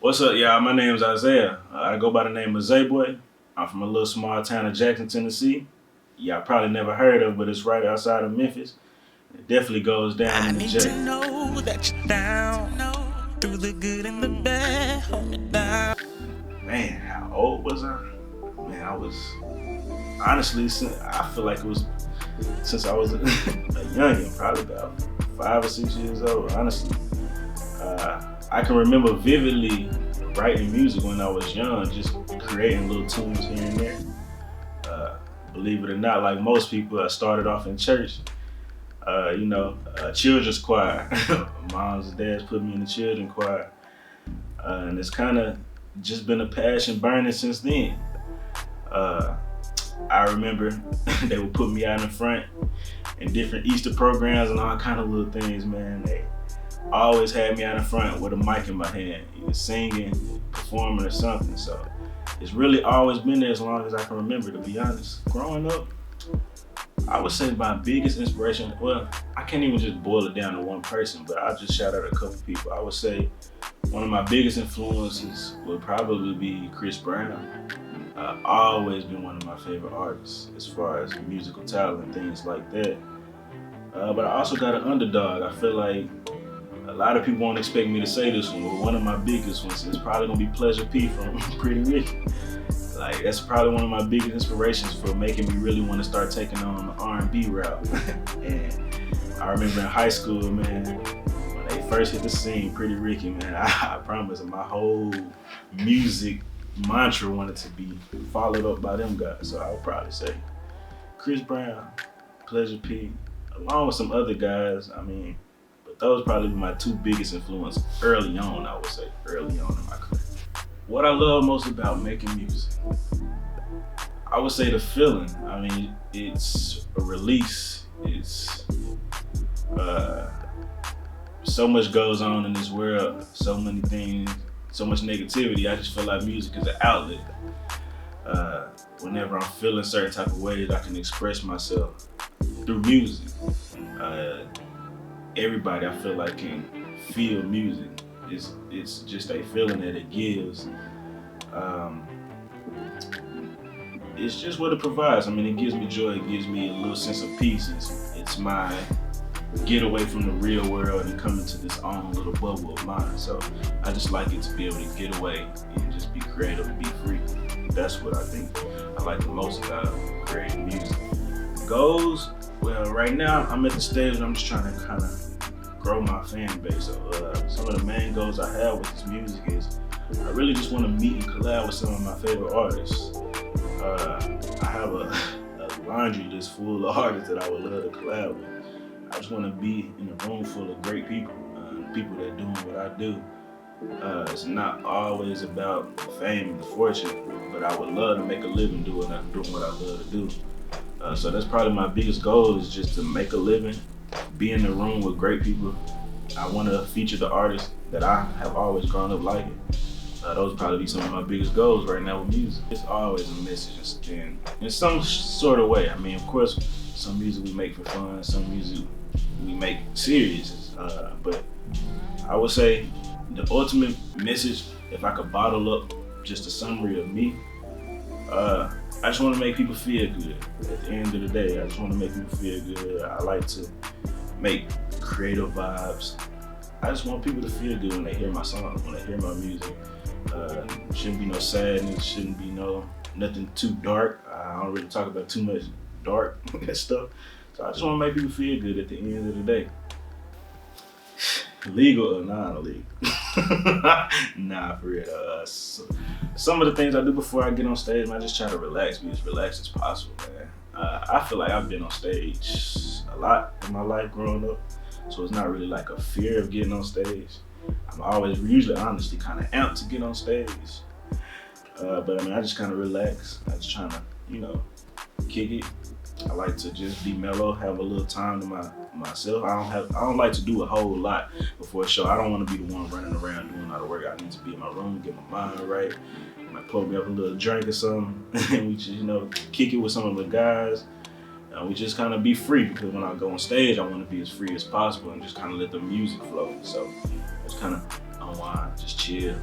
What's up, y'all? My name's Isaiah. I go by the name of ZaiBoi. I'm from a little small town of Jackson, Tennessee. Y'all probably never heard of, but it's right outside of Memphis. It definitely goes down in the J. To know that you're down, through the good and the bad, hold me down. Man, how old was I? Man, I was honestly, I feel like it was since I was a youngin', probably about 5 or 6 years old. Honestly, I can remember vividly writing music when I was young, just creating little tunes here and there. Believe it or not, like most people, I started off in church. Children's choir. Moms and dads put me in the children's choir, and it's kind of just been a passion burning since then. I remember they would put me out in front in different Easter programs and all kind of little things, man. They always had me out in front with a mic in my hand, either singing, performing, or something. So it's really always been there as long as I can remember, to be honest. Growing up, I would say my biggest inspiration, well, I can't even just boil it down to one person, but I'll just shout out a couple people. I would say one of my biggest influences would probably be Chris Brown. Always been one of my favorite artists as far as musical talent and things like that. But I also got an underdog. I feel like a lot of people won't expect me to say this one, but one of my biggest ones is probably gonna be Pleasure P from Pretty Ricky. Like, that's probably one of my biggest inspirations for making me really want to start taking on the R&B route. And I remember in high school, man, when they first hit the scene, Pretty Ricky, man, I promise my whole music mantra wanted to be followed up by them guys. So I would probably say Chris Brown, Pleasure P, along with some other guys. But those probably be my two biggest influences early on, I would say, early on in my career. What I love most about making music, I would say the feeling. It's a release. It's so much goes on in this world, so many things, so much negativity. I just feel like music is an outlet. Whenever I'm feeling certain type of ways, I can express myself through music. Everybody, I feel like, can feel music. It's just a feeling that it gives. It's just what it provides. It gives me joy. It gives me a little sense of peace. It's my get away from the real world and come into this own little bubble of mine. So I just like it to be able to get away and just be creative and be free. That's what I think I like the most about creating music. Goals, well, right now I'm at the stage where I'm just trying to kind of grow my fan base. So some of the main goals I have with this music is I really just want to meet and collab with some of my favorite artists. I have a laundry list full of artists that I would love to collab with. I just want to be in a room full of great people, people that are doing what I do. It's not always about the fame and the fortune, but I would love to make a living doing what I love to do. So that's probably my biggest goal, is just to make a living, be in the room with great people. I want to feature the artists that I have always grown up liking. Those probably be some of my biggest goals right now with music. It's always a message in some sort of way. Of course, some music we make for fun, some music we make serious. But I would say the ultimate message, if I could bottle up just a summary of me, I just want to make people feel good. At the end of the day, I just want to make people feel good. I like to make creative vibes. I just want people to feel good when they hear my songs, when they hear my music. Shouldn't be no sadness, shouldn't be nothing too dark. I don't really talk about too much dark stuff. So I just want to make people feel good at the end of the day. Legal or non-illegal? Nah, for real. So some of the things I do before I get on stage, I just try to relax, be as relaxed as possible, man. I feel like I've been on stage a lot in my life growing up, so it's not really like a fear of getting on stage. I'm always usually honestly kind of amped to get on stage. But I just kind of relax. I just trying to, kick it. I like to just be mellow, have a little time to myself. I don't like to do a whole lot before a show. I don't want to be the one running around doing all the work. I need to be in my room, get my mind right. I might pour me up a little drink or something, and we just, kick it with some of the guys. We just kind of be free, because when I go on stage, I want to be as free as possible and just kind of let the music flow. So just kind of unwind, just chill,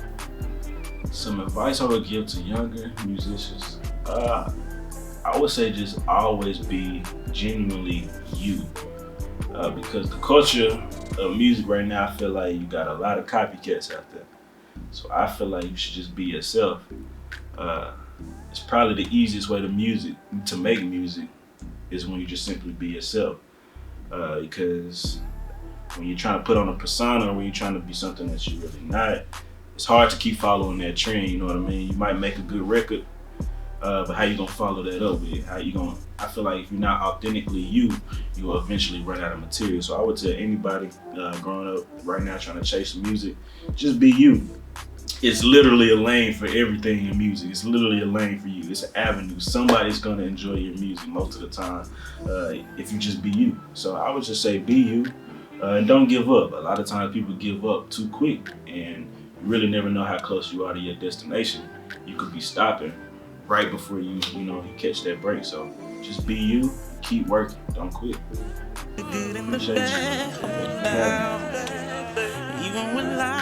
Some advice I would give to younger musicians. I would say just always be genuinely you. Because the culture of music right now, I feel like you got a lot of copycats out there. So I feel like you should just be yourself. Uh, it's probably the easiest way to make music is when you just simply be yourself. Because when you're trying to put on a persona or when you're trying to be something that you're really not, it's hard to keep following that trend. You know what I mean? You might make a good record, but how you gonna follow that up with? How you gonna? I feel like if you're not authentically you, you will eventually run out of material. So I would tell anybody growing up right now trying to chase some music, just be you. It's literally a lane for everything in music. It's literally a lane for you. It's an avenue. Somebody's gonna enjoy your music most of the time if you just be you. So I would just say be you and don't give up. A lot of times people give up too quick, and you really never know how close you are to your destination. You could be stopping right before you catch that break. So just be you. Keep working. Don't quit. The good and the Appreciate you. bad, hold it down. Even when life